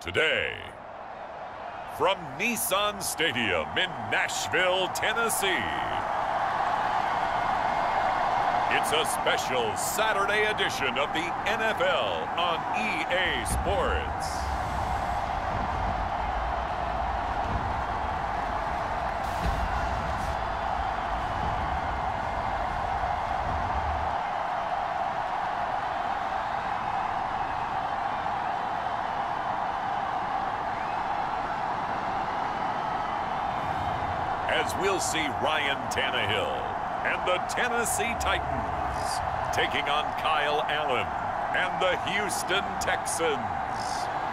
Today, from Nissan Stadium in Nashville, Tennessee, it's a special Saturday edition of the NFL on EA Sports. As we'll see Ryan Tannehill and the Tennessee Titans taking on Kyle Allen and the Houston Texans.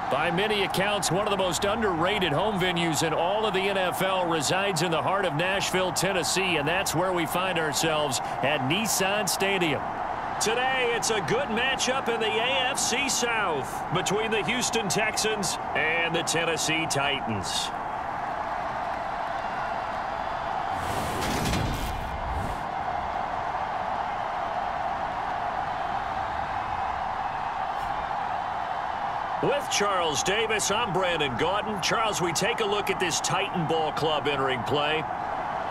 By many accounts, one of the most underrated home venues in all of the NFL resides in the heart of Nashville, Tennessee, and that's where we find ourselves at Nissan Stadium. Today, it's a good matchup in the AFC South between the Houston Texans and the Tennessee Titans. With Charles Davis, I'm Brandon Gaudin. Charles, we take a look at this Titan Ball Club entering play.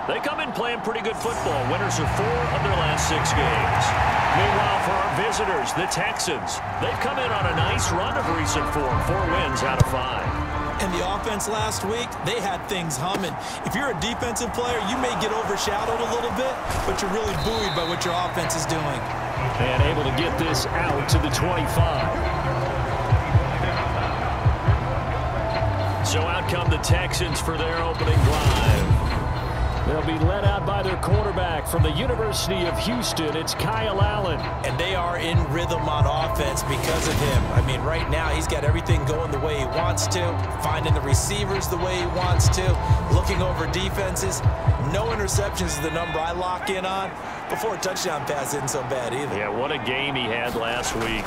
They come in playing pretty good football. Winners of 4 of their last 6 games. Meanwhile, for our visitors, the Texans, they've come in on a nice run of recent form. 4 wins out of 5. And the offense last week, they had things humming. If you're a defensive player, you may get overshadowed a little bit, but you're really buoyed by what your offense is doing. And able to get this out to the 25. So out come the Texans for their opening drive. They'll be led out by their quarterback from the University of Houston. It's Kyle Allen. And they are in rhythm on offense because of him. I mean, right now he's got everything going the way he wants to, finding the receivers the way he wants to, looking over defenses. No interceptions is the number I lock in on. Before a touchdown pass isn't so bad either. Yeah, what a game he had last week.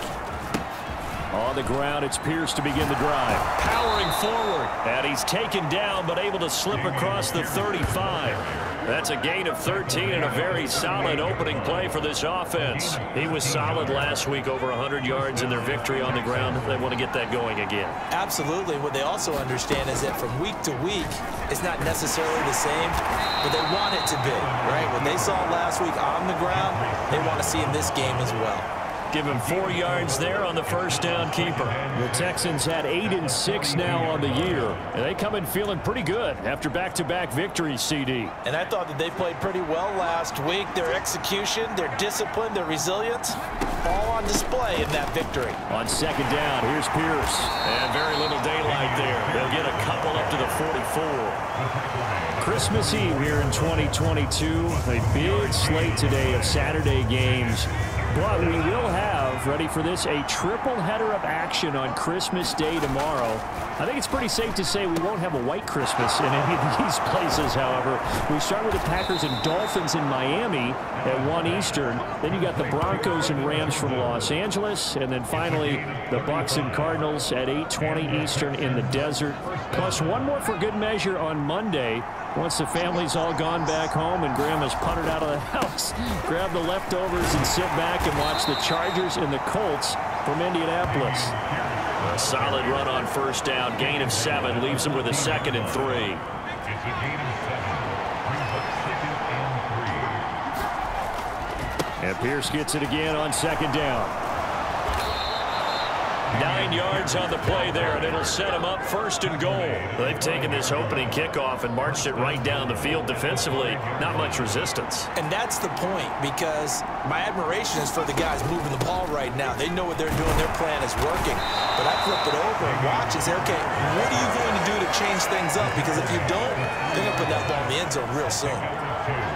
On the ground, it's Pierce to begin the drive. Powering forward. And he's taken down, but able to slip across the 35. That's a gain of 13 and a very solid opening play for this offense. He was solid last week, over 100 yards in their victory on the ground. They want to get that going again. Absolutely. What they also understand is that from week to week, it's not necessarily the same, but they want it to be, right? What they saw last week on the ground, they want to see in this game as well. Give him 4 yards there on the first down keeper. The Texans had 8 and 6 now on the year. And they come in feeling pretty good after back-to-back victories, CD. And I thought that they played pretty well last week. Their execution, their discipline, their resilience, all on display in that victory. On second down, here's Pierce. And very little daylight there. They'll get a couple up to the 44. Christmas Eve here in 2022. A big slate today of Saturday games. But we will have, ready for this, a triple header of action on Christmas Day tomorrow. I think it's pretty safe to say we won't have a white Christmas in any of these places, however. We start with the Packers and Dolphins in Miami at 1 Eastern. Then you got the Broncos and Rams from Los Angeles. And then finally, the Bucs and Cardinals at 8:20 Eastern in the desert. Plus one more for good measure on Monday. Once the family's all gone back home and Grandma's puttered out of the house, grab the leftovers and sit back and watch the Chargers and the Colts from Indianapolis. A solid run on first down, gain of 7, leaves him with a 2nd and 3. And Pierce gets it again on 2nd down. 9 yards on the play there, and it'll set them up 1st and goal. They've taken this opening kickoff and marched it right down the field defensively. Not much resistance. And that's the point, because my admiration is for the guys moving the ball right now. They know what they're doing. Their plan is working. But I flip it over and watch and say, okay, what are you going to do to change things up? Because if you don't, they're going to put that ball in the end zone real soon.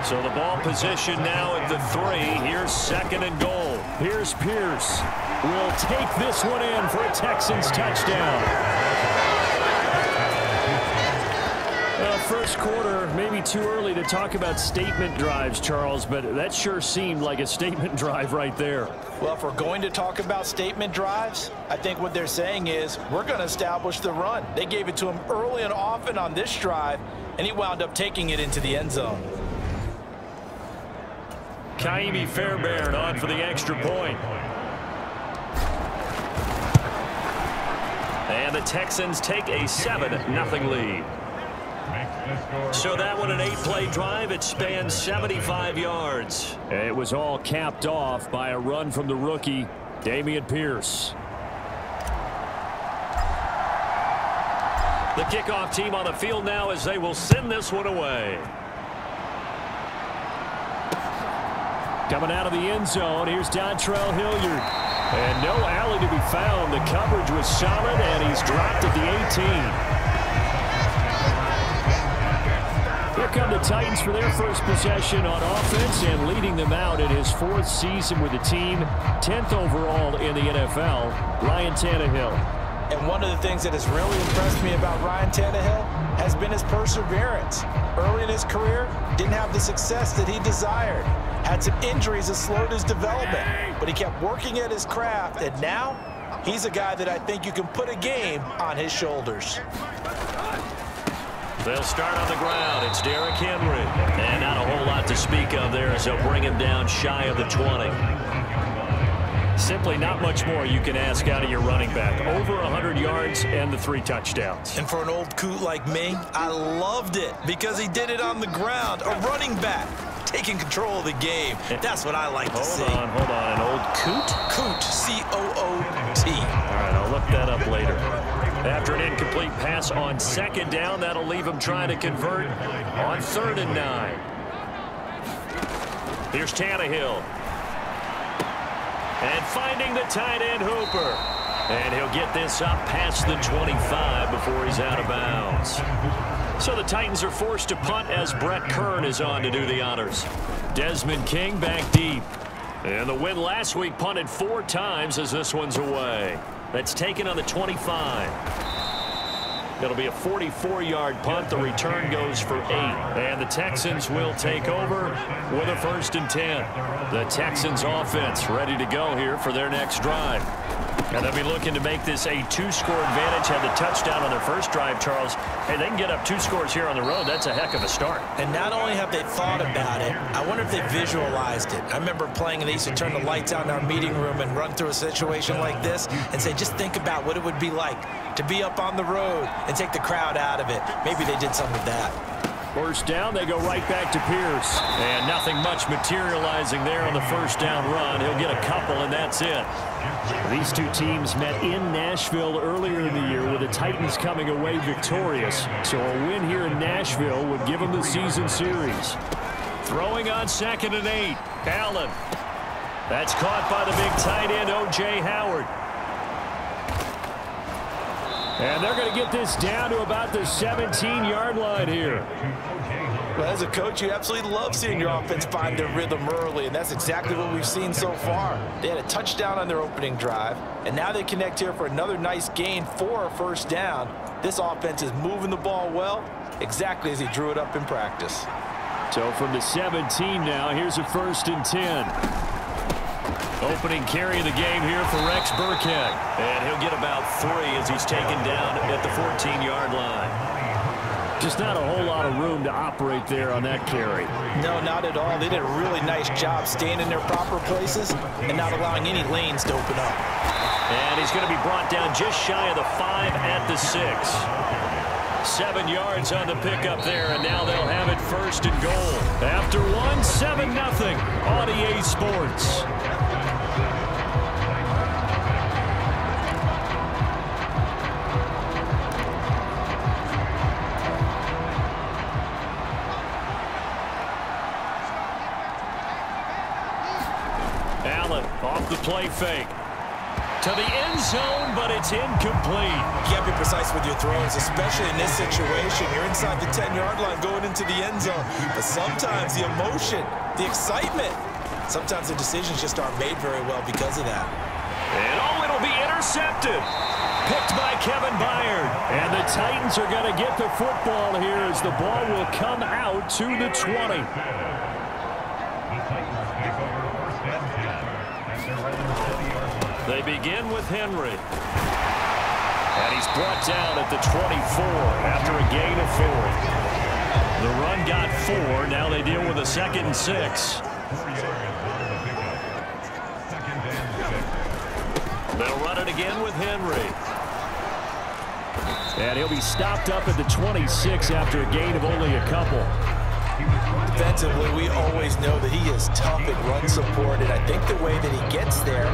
So the ball position now at the 3. Here's 2nd and goal. Here's Pierce. Will take this one in for a Texans touchdown. First quarter, maybe too early to talk about statement drives, Charles, but that sure seemed like a statement drive right there. Well, if we're going to talk about statement drives, I think what they're saying is we're going to establish the run. They gave it to him early and often on this drive, and he wound up taking it into the end zone. Kaimi Fairbairn on for the extra point. And the Texans take a 7-0 lead. So that one, an 8-play drive. It spans 75 yards. It was all capped off by a run from the rookie, Dameon Pierce. The kickoff team on the field now as they will send this one away. Coming out of the end zone, here's Dontrell Hilliard. And no alley to be found. The coverage was solid, and he's dropped at the 18. Here come the Titans for their first possession on offense, and leading them out in his 4th season with the team, 10th overall in the NFL, Ryan Tannehill. And one of the things that has really impressed me about Ryan Tannehill has been his perseverance. Early in his career, didn't have the success that he desired. Had some injuries that slowed his development, but he kept working at his craft, and now he's a guy that I think you can put a game on his shoulders. They'll start on the ground. It's Derrick Henry. And not a whole lot to speak of there as they'll bring him down shy of the 20. Simply not much more you can ask out of your running back. Over 100 yards and the 3 touchdowns. And for an old coot like me, I loved it because he did it on the ground. A running back taking control of the game. That's what I like to see. Hold on. An old coot? Coot, C-O-O-T. All right, I'll look that up later. After an incomplete pass on 2nd down, that'll leave him trying to convert on 3rd and 9. Here's Tannehill. And finding the tight end Hooper. And he'll get this up past the 25 before he's out of bounds. So the Titans are forced to punt as Brett Kern is on to do the honors. Desmond King back deep. And the win last week punted 4 times as this one's away. That's taken on the 25. It'll be a 44-yard punt. The return goes for 8. And the Texans will take over with a 1st and 10. The Texans offense ready to go here for their next drive. And they'll be looking to make this a 2-score advantage. Had the touchdown on their first drive, Charles. Hey, they can get up 2 scores here on the road. That's a heck of a start. And not only have they thought about it, I wonder if they visualized it. I remember playing and they used to turn the lights out in our meeting room and run through a situation like this and say, just think about what it would be like to be up on the road and take the crowd out of it. Maybe they did some of that. 1st down, they go right back to Pierce. And nothing much materializing there on the 1st down run. He'll get a couple, and that's it. These 2 teams met in Nashville earlier in the year with the Titans coming away victorious. So a win here in Nashville would give them the season series. Throwing on 2nd and 8. Allen. That's caught by the big tight end, O.J. Howard. And they're going to get this down to about the 17-yard line here. Well, as a coach, you absolutely love seeing your offense find their rhythm early, and that's exactly what we've seen so far. They had a touchdown on their opening drive, and now they connect here for another nice gain for a 1st down. This offense is moving the ball well, exactly as he drew it up in practice. So from the 17 now, here's a 1st and 10. Opening carry of the game here for Rex Burkhead. And he'll get about 3 as he's taken down at the 14-yard line. Just not a whole lot of room to operate there on that carry. No, not at all. They did a really nice job staying in their proper places and not allowing any lanes to open up. And he's going to be brought down just shy of the 5 at the 6. 7 yards on the pickup there, and now they'll have it 1st and goal. After 7-0 on EA Sports. Allen off the play fake. To the end zone, but it's incomplete. You can't be precise with your throws, especially in this situation. You're inside the 10-yard line going into the end zone. But sometimes the emotion, the excitement, sometimes the decisions just aren't made very well because of that. And it'll be intercepted. Picked by Kevin Byard. And the Titans are going to get the football here as the ball will come out to the 20. They begin with Henry. And he's brought down at the 24 after a gain of 4. The run got 4. Now they deal with a 2nd and 6. They'll run it again with Henry. And he'll be stopped up at the 26 after a gain of only a couple. Defensively, we always know that he is tough at run support, and I think the way that he gets there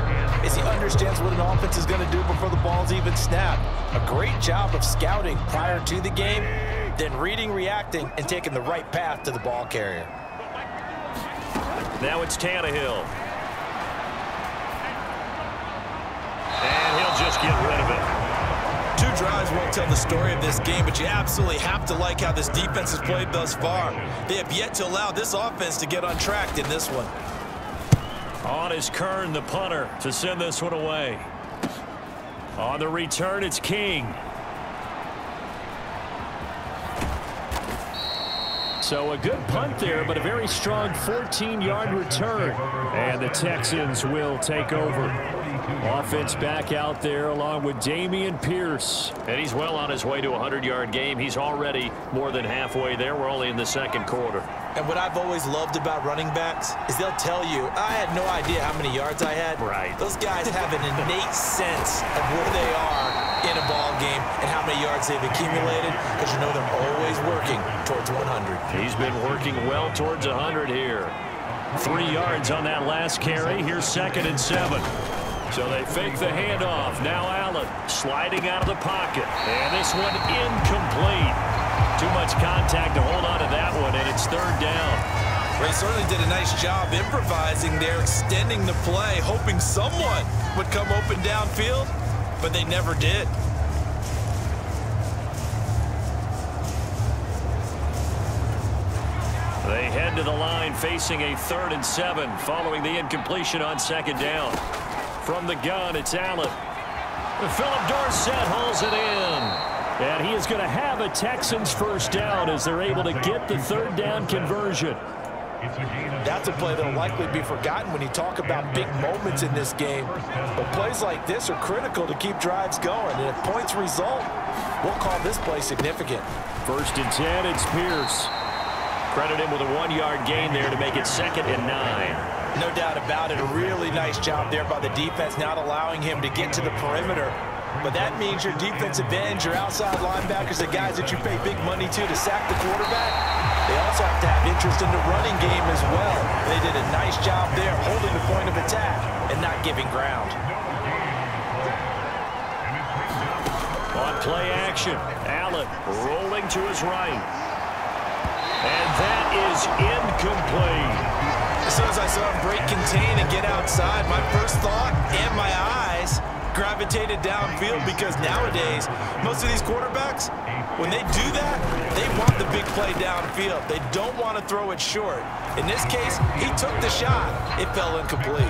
is he understands what an offense is going to do before the ball's even snapped. A great job of scouting prior to the game, then reading, reacting, and taking the right path to the ball carrier. Now it's Tannehill. And he'll just get rid of it. 2 drives won't tell the story of this game, but you absolutely have to like how this defense has played thus far. They have yet to allow this offense to get on track in this one. On is Kern, the punter, to send this one away. On the return, it's King. So a good punt there, but a very strong 14-yard return. And the Texans will take over. Offense back out there along with Dameon Pierce. And he's well on his way to a 100-yard game. He's already more than halfway there. We're only in the second quarter. And what I've always loved about running backs is they'll tell you, I had no idea how many yards I had. Right. Those guys have an innate sense of where they are in a ball game and how many yards they've accumulated, because you know they're always working towards 100. He's been working well towards 100 here. 3 yards on that last carry. Here's 2nd and 7. So they fake the handoff. Now Allen sliding out of the pocket. And this one incomplete. Too much contact to hold on to that one, and it's 3rd down. They certainly did a nice job improvising there, extending the play, hoping someone would come open downfield, but they never did. They head to the line facing a 3rd and 7 following the incompletion on 2nd down. From the gun, it's Allen. Philip Dorsett hauls it in. And he is going to have a Texans 1st down as they're able to get the 3rd down conversion. That's a play that will likely be forgotten when you talk about big moments in this game. But plays like this are critical to keep drives going. And if points result, we'll call this play significant. 1st and 10, it's Pierce. Credit him with a 1-yard gain there to make it 2nd and 9. No doubt about it. A really nice job there by the defense, not allowing him to get to the perimeter. But that means your defensive ends, your outside linebackers, the guys that you pay big money to sack the quarterback, they also have to have interest in the running game as well. They did a nice job there holding the point of attack and not giving ground. On play action, Allen rolling to his right. And that is incomplete. As soon as I saw him break contain and get outside, my first thought and my eyes gravitated downfield, because nowadays, most of these quarterbacks, when they do that, they want the big play downfield. They don't want to throw it short. In this case, he took the shot. It fell incomplete.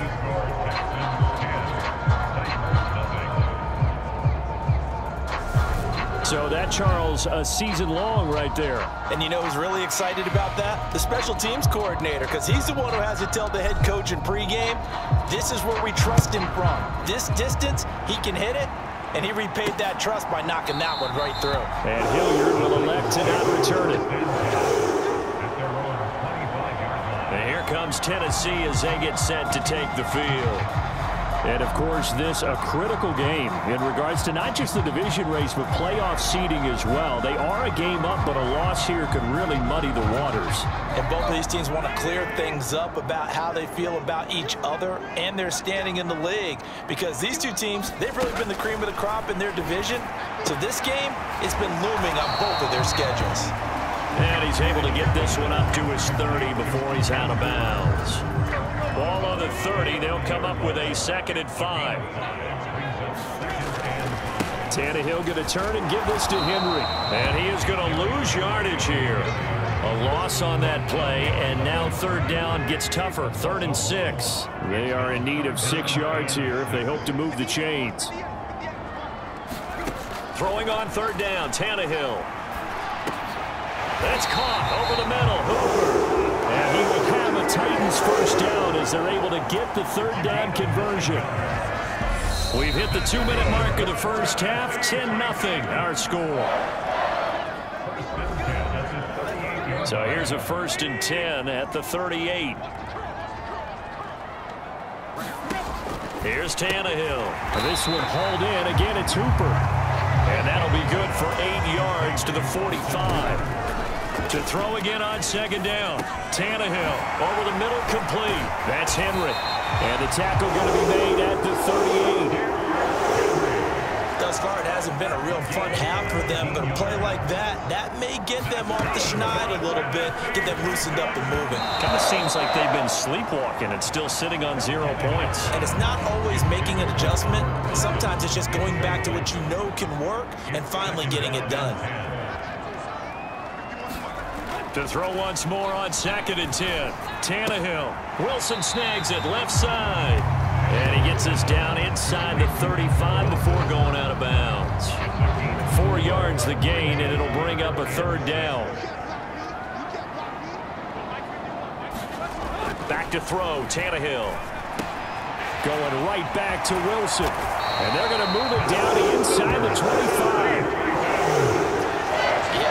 So that, Charles, a season long right there. And you know who's really excited about that? The special teams coordinator, because he's the one who has to tell the head coach in pregame, this is where we trust him from. This distance, he can hit it, and he repaid that trust by knocking that one right through. And Hilliard will elect to not return it. And here comes Tennessee as they get set to take the field. And, of course, this a critical game in regards to not just the division race, but playoff seeding as well. They are a game up, but a loss here could really muddy the waters. And both of these teams want to clear things up about how they feel about each other and their standing in the league, because these two teams, they've really been the cream of the crop in their division. So this game, it's been looming on both of their schedules. And he's able to get this one up to his 30 before he's out of bounds. Ball on the 30. They'll come up with a 2nd and 5. Tannehill going to turn and give this to Henry. And he is going to lose yardage here. A loss on that play, and now 3rd down gets tougher. 3rd and 6. They are in need of 6 yards here if they hope to move the chains. Throwing on 3rd down, Tannehill. That's caught over the middle. Hooper. And he will have a Titans 1st down as they're able to get the 3rd down conversion. We've hit the 2-minute mark of the first half. 10-0 our score. So here's a 1st and 10 at the 38. Here's Tannehill. This one hauled in. Again, it's Hooper. And And that'll be good for 8 yards to the 45. To throw again on second down. Tannehill over the middle, complete. That's Henry. And the tackle going to be made at the 38. Thus far, it hasn't been a real fun half for them, but a play like that may get them off the schneid a little bit, get them loosened up and moving. Kind of seems like they've been sleepwalking and still sitting on 0 points. And it's not always making an adjustment. Sometimes it's just going back to what you know can work and finally getting it done. To throw once more on 2nd and 10. Tannehill. Wilson snags it left side. And he gets us down inside the 35 before going out of bounds. 4 yards the gain, and it'll bring up a 3rd down. Back to throw, Tannehill. Going right back to Wilson. And they're going to move it down to inside the 25.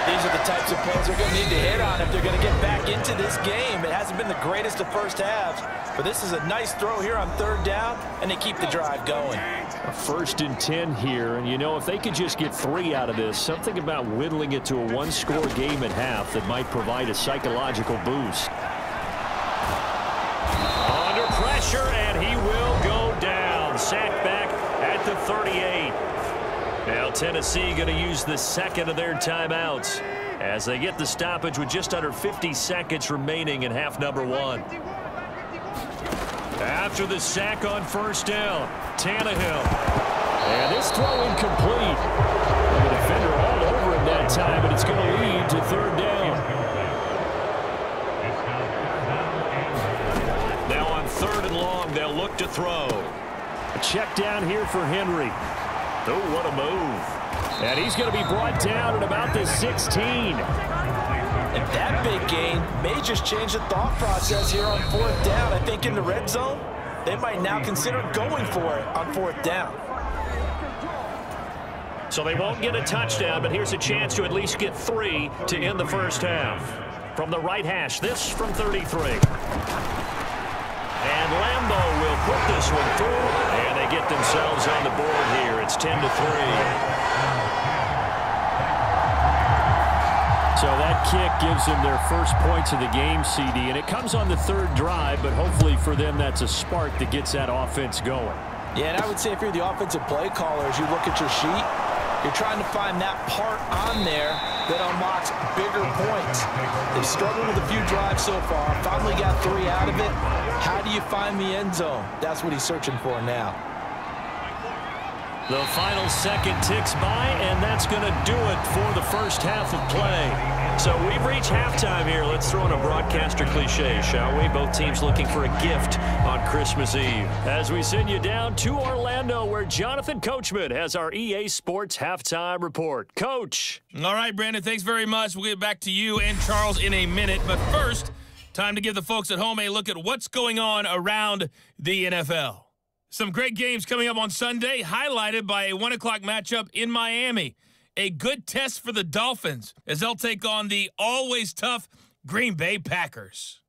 These are the types of plays they're going to need to hit on if they're going to get back into this game. It hasn't been the greatest of first halves, but this is a nice throw here on 3rd down, and they keep the drive going. A 1st and 10 here, and you know, if they could just get 3 out of this, something about whittling it to a 1-score game at half that might provide a psychological boost. Under pressure, and he will go down. Sacked back at the 38. Now Tennessee going to use the 2nd of their timeouts as they get the stoppage with just under 50 seconds remaining in half number 1. After the sack on 1st down, Tannehill. And this throw incomplete. The defender all over him that time, but it's going to lead to 3rd down. Now on 3rd and long, they'll look to throw. A check down here for Henry. Oh, what a move. And he's going to be brought down at about the 16. And that big gain may just change the thought process here on 4th down. I think in the red zone, they might now consider going for it on 4th down. So they won't get a touchdown, but here's a chance to at least get 3 to end the first half. From the right hash, this from 33. And Lambeau will put this one through, and they get themselves on the board here. It's 10-3. So that kick gives them their first points of the game, CD, and it comes on the 3rd drive, but hopefully for them that's a spark that gets that offense going. Yeah, and I would say if you're the offensive play caller, as you look at your sheet, you're trying to find that part on there that unlocks bigger points. They've struggled with a few drives so far, finally got 3 out of it. How do you find the end zone? That's what he's searching for now. The final second ticks by, and that's going to do it for the first half of play. So we've reached halftime here. Let's throw in a broadcaster cliche, shall we? Both teams looking for a gift on Christmas Eve. As we send you down to Orlando, where Jonathan Coachman has our EA Sports halftime report. Coach. All right, Brandon, thanks very much. We'll get back to you and Charles in a minute. But first, time to give the folks at home a look at what's going on around the NFL. Some great games coming up on Sunday, highlighted by a 1 o'clock matchup in Miami. A good test for the Dolphins as they'll take on the always tough Green Bay Packers.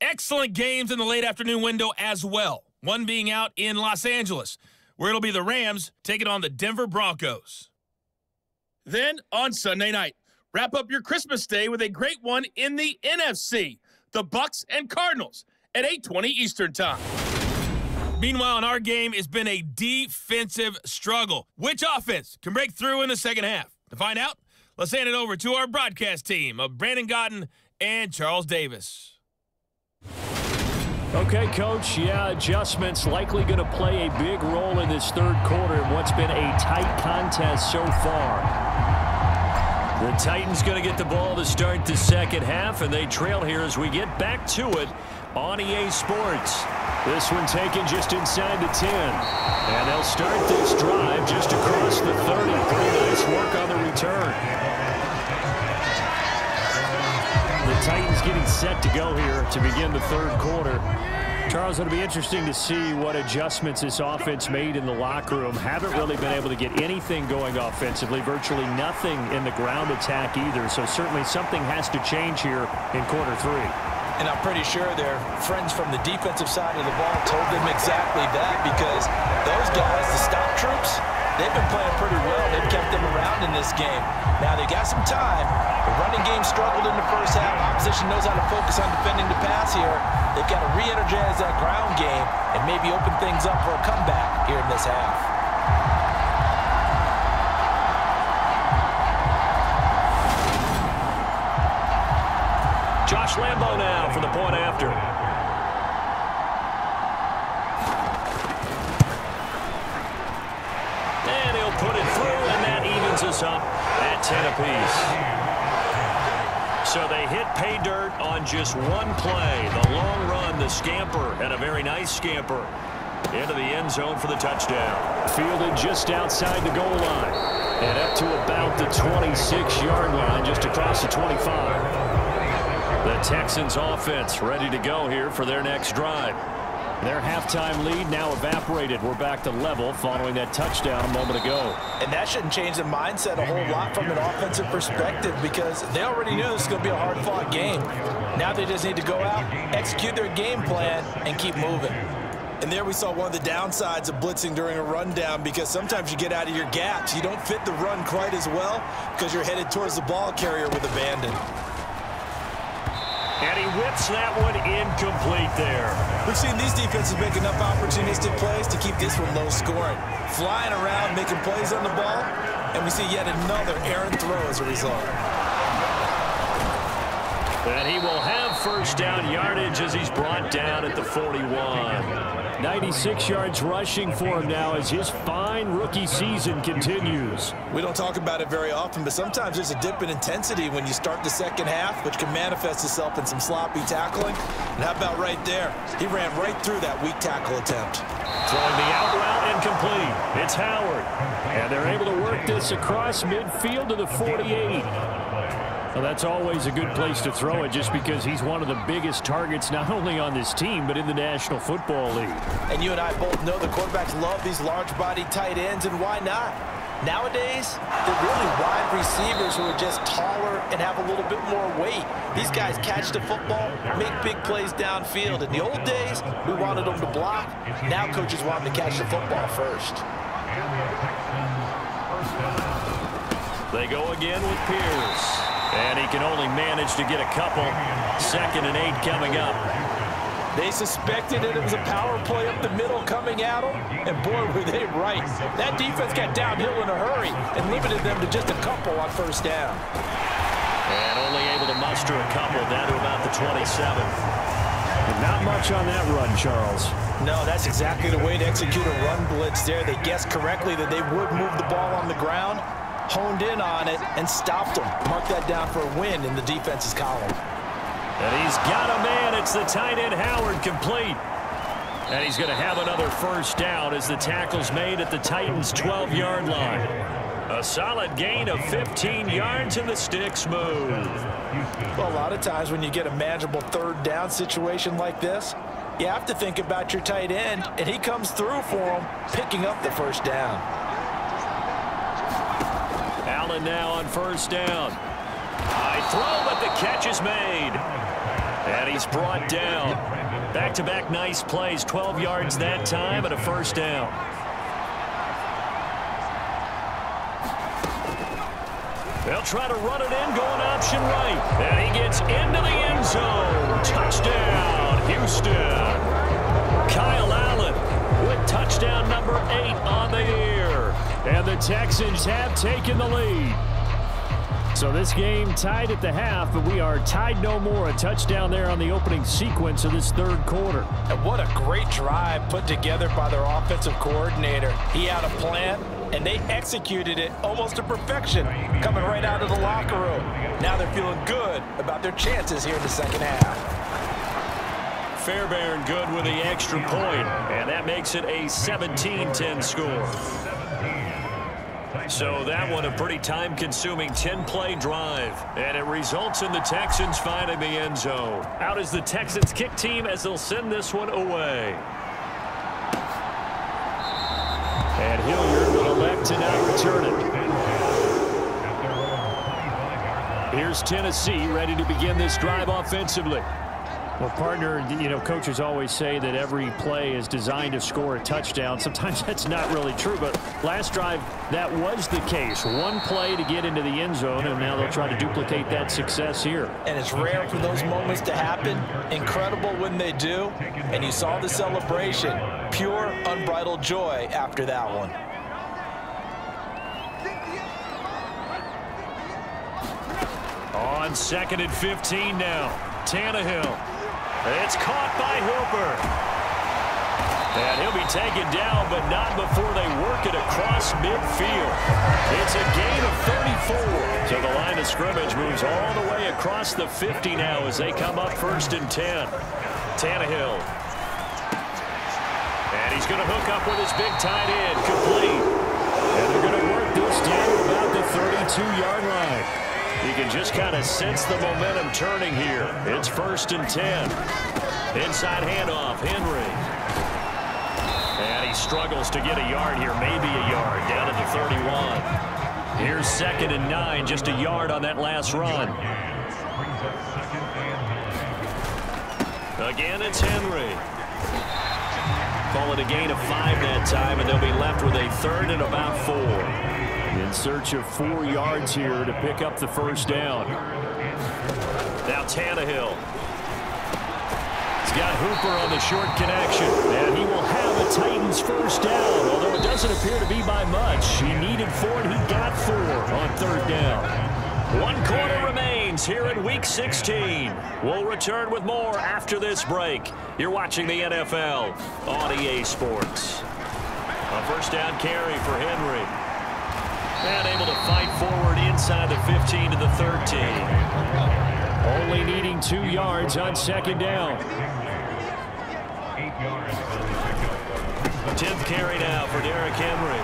Excellent games in the late afternoon window as well. One being out in Los Angeles, where it'll be the Rams taking on the Denver Broncos. Then on Sunday night, wrap up your Christmas day with a great one in the NFC, the Bucs and Cardinals at 8:20 Eastern Time. Meanwhile, in our game, it's been a defensive struggle. Which offense can break through in the second half? To find out, let's hand it over to our broadcast team of Brandon Gotten and Charles Davis. Okay, Coach, adjustments likely going to play a big role in this 3rd quarter in what's been a tight contest so far. The Titans going to get the ball to start the second half, and they trail here as we get back to it on EA Sports. This one taken just inside the 10. And they'll start this drive just across the 30. Pretty nice work on the return. The Titans getting set to go here to begin the 3rd quarter. Charles, it'll be interesting to see what adjustments this offense made in the locker room. Haven't really been able to get anything going offensively, virtually nothing in the ground attack either. So certainly something has to change here in quarter 3. And I'm pretty sure their friends from the defensive side of the ball told them exactly that, because those guys, the stop troops, they've been playing pretty well. They've kept them run in this game. Now, they got some time. The running game struggled in the first half. Opposition knows how to focus on defending the pass here. They've got to re-energize that ground game and maybe open things up for a comeback here in this half. Josh Lambo now for the point after. And he'll put it through, and that evens us up at 10 apiece. So they hit pay dirt on just one play. The long run, the scamper, and a very nice scamper into the end zone for the touchdown. Fielded just outside the goal line and up to about the 26-yard line, just across the 25. The Texans offense ready to go here for their next drive. Their halftime lead now evaporated. We're back to level following that touchdown a moment ago. And that shouldn't change the mindset a whole lot from an offensive perspective because they already knew this was going to be a hard-fought game. Now they just need to go out, execute their game plan, and keep moving. And there we saw one of the downsides of blitzing during a rundown because sometimes you get out of your gaps. You don't fit the run quite as well because you're headed towards the ball carrier with abandon. And he whips that one incomplete there. We've seen these defenses make enough opportunistic plays to keep this one low scoring. Flying around, making plays on the ball, and we see yet another errant throw as a result. And he will have first down yardage as he's brought down at the 41. 96 yards rushing for him now as his fine rookie season continues. We don't talk about it very often, but sometimes there's a dip in intensity when you start the second half, which can manifest itself in some sloppy tackling. And how about right there? He ran right through that weak tackle attempt. Throwing the out route incomplete. It's Howard. And they're able to work this across midfield to the 48. Well, that's always a good place to throw it just because he's one of the biggest targets not only on this team but in the National Football League. And you and I both know the quarterbacks love these large-body tight ends, and why not? Nowadays, they're really wide receivers who are just taller and have a little bit more weight. These guys catch the football, make big plays downfield. In the old days, we wanted them to block. Now coaches want them to catch the football first. They go again with Pierce. And he can only manage to get a couple. 2nd and 8 coming up. They suspected that it was a power play up the middle coming at them, and boy, were they right. That defense got downhill in a hurry and limited them to just a couple on first down. And only able to muster a couple down to about the 27. Not much on that run, Charles. No, that's exactly the way to execute a run blitz there. They guessed correctly that they would move the ball on the ground, honed in on it, and stopped them. Mark that down for a win in the defense's column. And he's got a man. It's the tight end Howard, complete. And he's going to have another first down as the tackle's made at the Titans' 12-yard line. A solid gain of 15 yards and the sticks move. Well, a lot of times when you get a manageable third down situation like this, you have to think about your tight end, and he comes through for him, picking up the first down. Allen now on first down. High throw, but the catch is made. And he's brought down. Back-to-back nice plays, 12 yards that time and a first down. They'll try to run it in, going option right. And he gets into the end zone. Touchdown, Houston. Kyle Allen with touchdown number 8 on the year. And the Texans have taken the lead. So this game tied at the half, but we are tied no more. A touchdown there on the opening sequence of this third quarter. And what a great drive put together by their offensive coordinator. He had a plan, and they executed it almost to perfection, coming right out of the locker room. Now they're feeling good about their chances here in the second half. Fairbairn good with the extra point, and that makes it a 17-10 score. So that one a pretty time-consuming 10-play drive, and it results in the Texans finding the end zone. Out is the Texans kick team as they'll send this one away. And Hilliard will elect to now return it. Here's Tennessee ready to begin this drive offensively. Well, partner, you know, coaches always say that every play is designed to score a touchdown. Sometimes that's not really true, but last drive, that was the case. One play to get into the end zone, and now they'll try to duplicate that success here. And it's rare for those moments to happen. Incredible when they do. And you saw the celebration. Pure, unbridled joy after that one. On 2nd and 15 now. Tannehill. It's caught by Hooper. And he'll be taken down, but not before they work it across midfield. It's a gain of 34. So the line of scrimmage moves all the way across the 50 now as they come up 1st and 10. Tannehill. And he's going to hook up with his big tight end. Complete. And they're going to work this down to about the 32-yard line. You can just kind of sense the momentum turning here. It's 1st and 10. Inside handoff, Henry. And he struggles to get a yard here, maybe a yard, down at the 31. Here's 2nd and 9, just a yard on that last run. Again, it's Henry. Call it a gain of 5 that time, and they'll be left with a 3rd and about 4. In search of 4 yards here to pick up the 1st down. Now Tannehill. He's got Hooper on the short connection. And he will have a Titans 1st down, although it doesn't appear to be by much. He needed 4, and he got 4 on 3rd down. 1 quarter remains here in Week 16. We'll return with more after this break. You're watching the NFL on EA Sports. A 1st down carry for Henry. And able to fight forward inside the 15 to the 13. Only needing 2 yards on 2nd down. 10th carry now for Derrick Henry.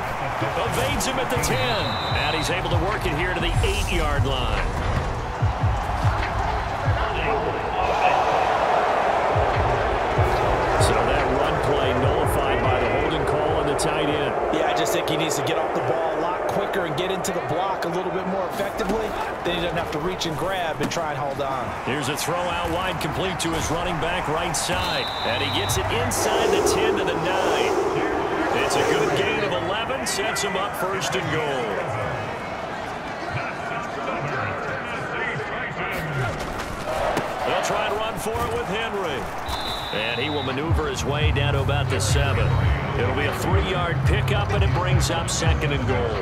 Evades him at the 10. And he's able to work it here to the 8-yard line. So that run play nullified by the holding call on the tight end. Yeah, I just think he needs to get off the ball a lot quicker and get into the block a little bit more effectively. Then he doesn't have to reach and grab and try and hold on. Here's a throw out wide, complete to his running back right side. And he gets it inside the 10 to the 9. It's a good gain of 11, sets him up 1st and goal. They'll try and run for it with Henry. And he will maneuver his way down to about the 7. It'll be a 3-yard pickup, and it brings up 2nd and goal.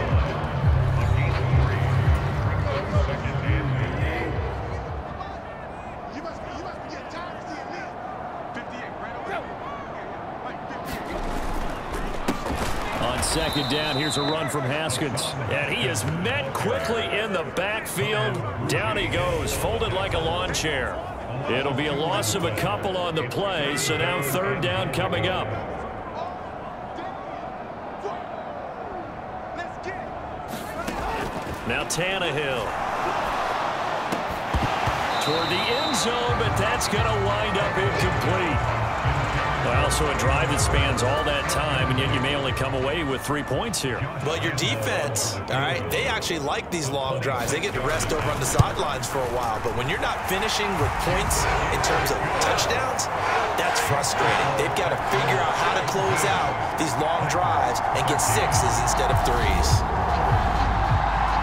On 2nd down, here's a run from Haskins. And he is met quickly in the backfield. Down he goes, folded like a lawn chair. It'll be a loss of a couple on the play, so now 3rd down coming up. Now Tannehill. Toward the end zone, but that's going to wind up incomplete. Well, so a drive that spans all that time, and yet you may only come away with 3 points here. Well, your defense, all right, they actually like these long drives. They get to rest over on the sidelines for a while. But when you're not finishing with points in terms of touchdowns, that's frustrating. They've got to figure out how to close out these long drives and get 6s instead of 3s.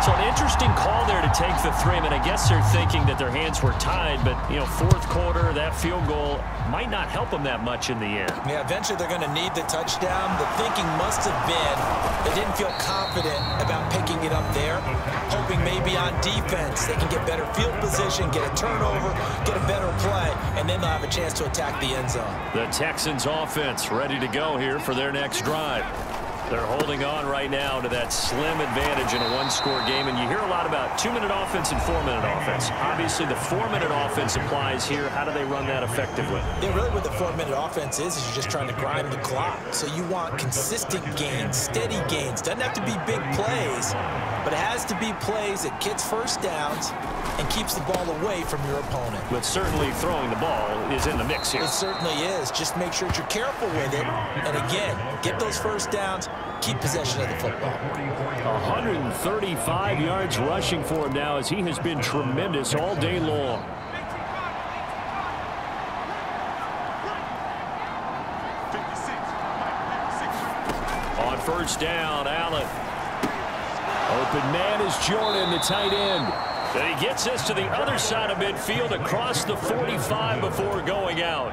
So an interesting call there to take the 3. I mean, I guess they're thinking that their hands were tied, but, you know, 4th quarter, that field goal might not help them that much in the end. Yeah, eventually they're going to need the touchdown. The thinking must have been they didn't feel confident about picking it up there, hoping maybe on defense they can get better field position, get a turnover, get a better play, and then they'll have a chance to attack the end zone. The Texans offense ready to go here for their next drive. They're holding on right now to that slim advantage in a 1-score game, and you hear a lot about 2-minute offense and 4-minute offense. Obviously, the 4-minute offense applies here. How do they run that effectively? Yeah, really what the 4-minute offense is you're just trying to grind the clock. So you want consistent gains, steady gains. Doesn't have to be big plays, but it has to be plays that gets 1st downs and keeps the ball away from your opponent. But certainly throwing the ball is in the mix here. It certainly is. Just make sure that you're careful with it. And again, get those 1st downs, keep possession of the football. 135 yards rushing for him now as he has been tremendous all day long. first down. Allen. Open man is Jordan, the tight end. And he gets this to the other side of midfield across the 45 before going out.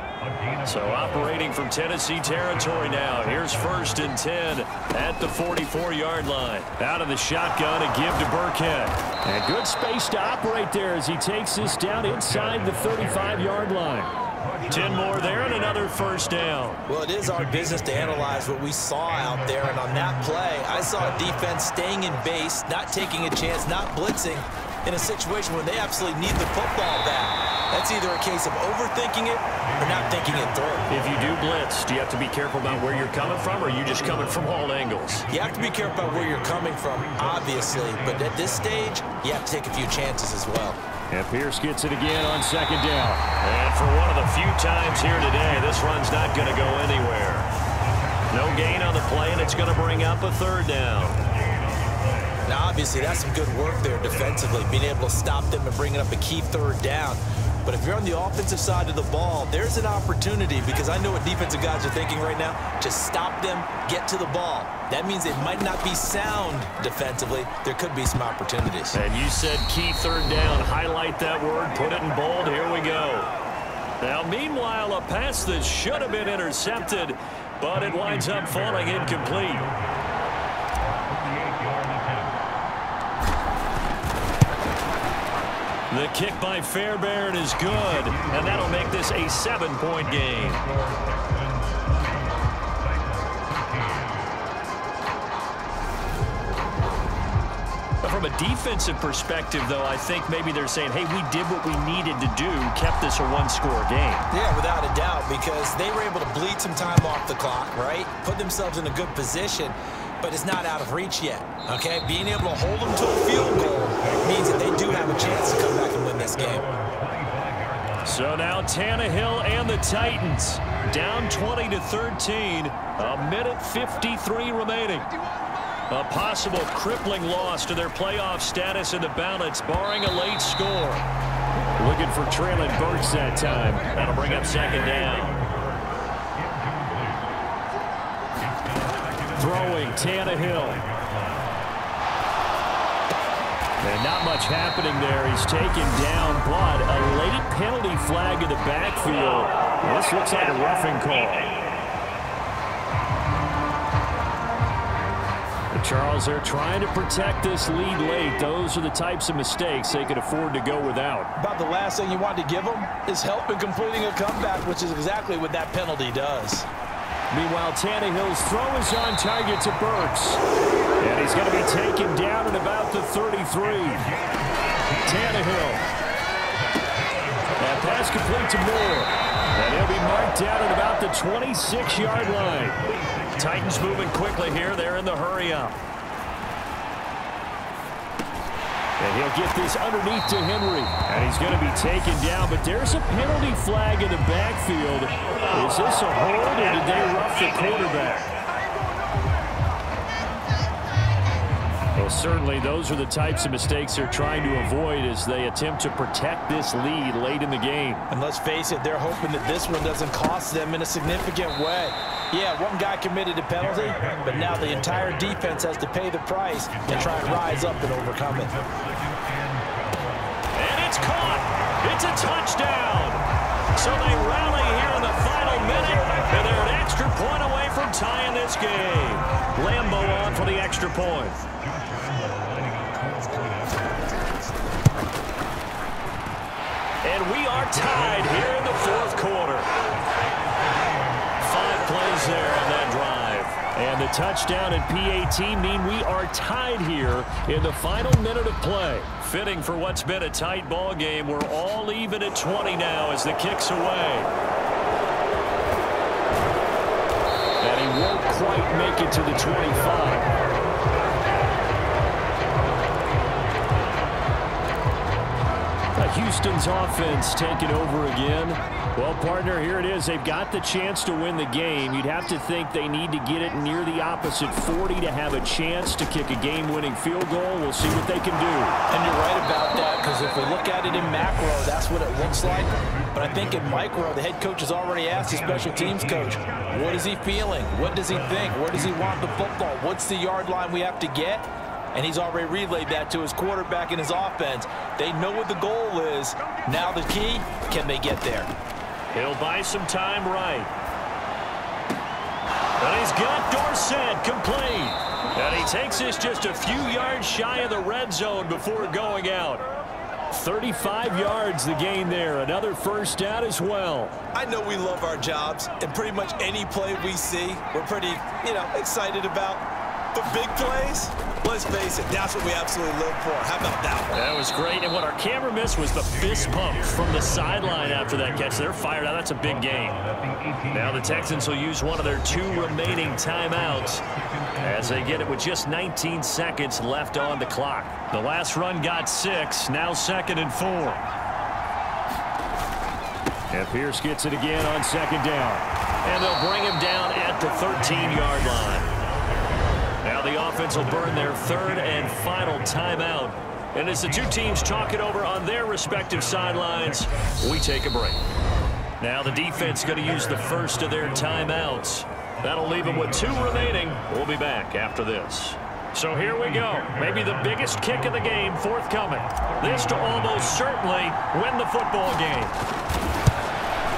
So operating from Tennessee territory now. Here's 1st and 10 at the 44-yard line. Out of the shotgun, a give to Burkhead. And good space to operate there as he takes this down inside the 35-yard line. 10 more there and another first down. Well, it is our business to analyze what we saw out there. And on that play, I saw a defense staying in base, not taking a chance, not blitzing, in a situation where they absolutely need the football back. That's either a case of overthinking it or not thinking it through. If you do blitz, do you have to be careful about where you're coming from, or are you just coming from all angles? You have to be careful about where you're coming from, obviously. But at this stage, you have to take a few chances as well. And Pierce gets it again on 2nd down. And for one of the few times here today, this run's not going to go anywhere. No gain on the play, and it's going to bring up a 3rd down. Now, obviously, that's some good work there defensively, being able to stop them and bringing up a key 3rd down. But if you're on the offensive side of the ball, there's an opportunity, because I know what defensive guys are thinking right now. Just stop them, get to the ball. That means they might not be sound defensively. There could be some opportunities. And you said key 3rd down. Highlight that word, put it in bold. Here we go. Now, meanwhile, a pass that should have been intercepted, but it winds up falling incomplete. The kick by Fairbairn is good, and that'll make this a 7-point game. From a defensive perspective, though, I think maybe they're saying, hey, we did what we needed to do, kept this a 1-score game. Yeah, without a doubt, because they were able to bleed some time off the clock, right? Put themselves in a good position, but it's not out of reach yet, okay? Being able to hold them to a field goal means that they do have a chance to come back and win this game. So now Tannehill and the Titans down 20-13, a minute 53 remaining. A possible crippling loss to their playoff status in the balance, barring a late score. Looking for Traylon Burks that time. That'll bring up 2nd down. Throwing Tannehill. And not much happening there. He's taken down, but a late penalty flag in the backfield. This looks like a roughing call. Charles, they're trying to protect this lead late. Those are the types of mistakes they could afford to go without. About the last thing you want to give them is help in completing a comeback, which is exactly what that penalty does. Meanwhile, Tannehill's throw is on target to Burks. And he's going to be taken down at about the 33. Tannehill. That pass complete to Moore. And he'll be marked down at about the 26-yard line. Titans moving quickly here. They're in the hurry-up. And he'll get this underneath to Henry. And he's going to be taken down, but there's a penalty flag in the backfield. Is this a hold, or did they rough the quarterback? Well, certainly those are the types of mistakes they're trying to avoid as they attempt to protect this lead late in the game. And let's face it, they're hoping that this one doesn't cost them in a significant way. Yeah, one guy committed a penalty, but now the entire defense has to pay the price and try and rise up and overcome it. And it's caught. It's a touchdown. So they rally here in the final minute, and they're an extra point away from tying this game. Lambo on for the extra point. And we are tied here in the 4th quarter. 5 plays there on that drive. And the touchdown and PAT mean we are tied here in the final minute of play. Fitting for what's been a tight ball game. We're all even at 20 now as the kick's away. And he won't quite make it to the 25. Houston's offense taking over again. Well, partner, here it is. They've got the chance to win the game. You'd have to think they need to get it near the opposite 40 to have a chance to kick a game-winning field goal. We'll see what they can do. And you're right about that, because if we look at it in macro, that's what it looks like. But I think in micro, the head coach has already asked his special teams coach, what is he feeling? What does he think? Where does he want the football? What's the yard line we have to get? And he's already relayed that to his quarterback and his offense. They know what the goal is. Now the key, can they get there? He'll buy some time right. And he's got Dorsett complete. And he takes this just a few yards shy of the red zone before going out. 35 yards the gain there. Another first down as well. I know we love our jobs, and pretty much any play we see, we're pretty, excited about. But big plays, let's face it, that's what we absolutely live for. How about that one? That was great, and what our camera missed was the fist pump from the sideline after that catch. They're fired out. That's a big game. Now the Texans will use one of their 2 remaining timeouts as they get it with just 19 seconds left on the clock. The last run got 6, now 2nd and 4. And Pierce gets it again on 2nd down. And they'll bring him down at the 13-yard line. Now the offense will burn their 3rd and final timeout. And as the 2 teams talk it over on their respective sidelines, we take a break. Now the defense going to use the first of their timeouts. That'll leave them with 2 remaining. We'll be back after this. So here we go. Maybe the biggest kick of the game forthcoming. This to almost certainly win the football game.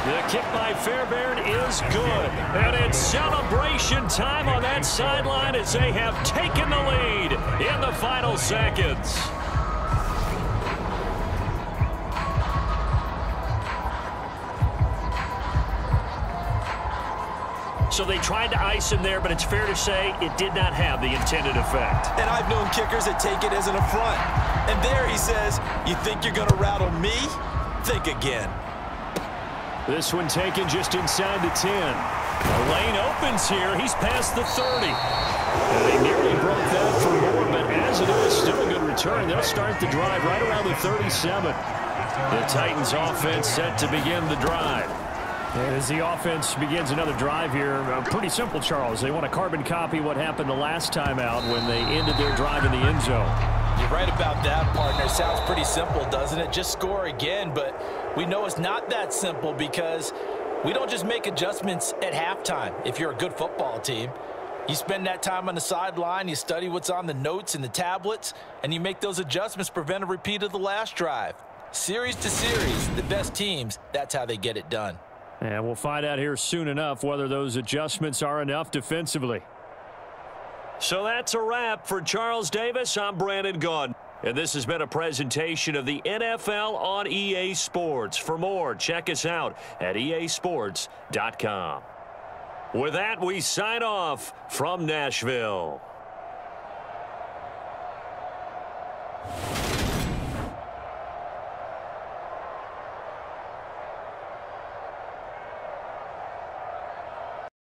The kick by Fairbairn is good. And it's celebration time on that sideline as they have taken the lead in the final seconds. So they tried to ice him there, but it's fair to say it did not have the intended effect. And I've known kickers that take it as an affront. And there he says, you think you're going to rattle me? Think again. This one taken just inside the 10. The lane opens here. He's past the 30. And they nearly broke that for more, but as it is, still a good return. They'll start the drive right around the 37. The Titans offense set to begin the drive. And as the offense begins another drive here, pretty simple, Charles. They want to carbon copy what happened the last time out when they ended their drive in the end zone. You're right about that, partner. Sounds pretty simple, doesn't it? Just score again, but we know it's not that simple because we don't just make adjustments at halftime. If you're a good football team, you spend that time on the sideline, you study what's on the notes and the tablets, and you make those adjustments to prevent a repeat of the last drive. Series to series, the best teams, that's how they get it done. And we'll find out here soon enough whether those adjustments are enough defensively. So that's a wrap for Charles Davis. I'm Brandon Gunn. And this has been a presentation of the NFL on EA Sports. For more, check us out at easports.com. With that, we sign off from Nashville.